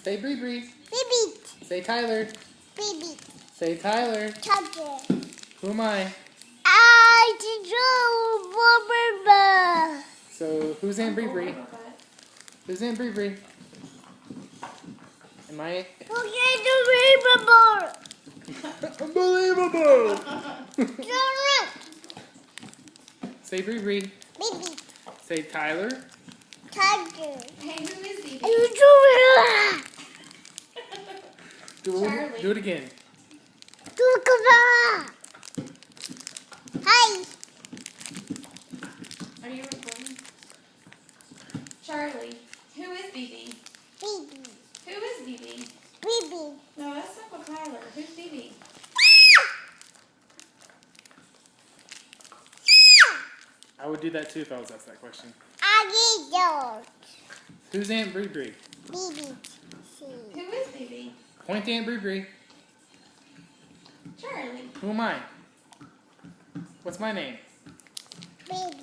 Say Bree Bree. Baby. Say Tyler. Baby. Say Tyler. Tiger. Who am I? I did Bubba. So who's Aunt Bree Bree? Who's Aunt Bree Bree? Am I? Unbelievable. Unbelievable! Say Bree Bree. Baby. Say Tyler. Tiger. Hey, who is he? Do it again. Hi. Are you recording? Charlie, who is BB? Baby. Who is BB? Baby. No, that's Uncle Tyler. Who's BB? I would do that too if I was asked that question. I did dog. Who's Aunt Bree Bree? Baby. Who is BB? Point to Aunt Bree Bree. Charlie. Who am I? What's my name? Baby.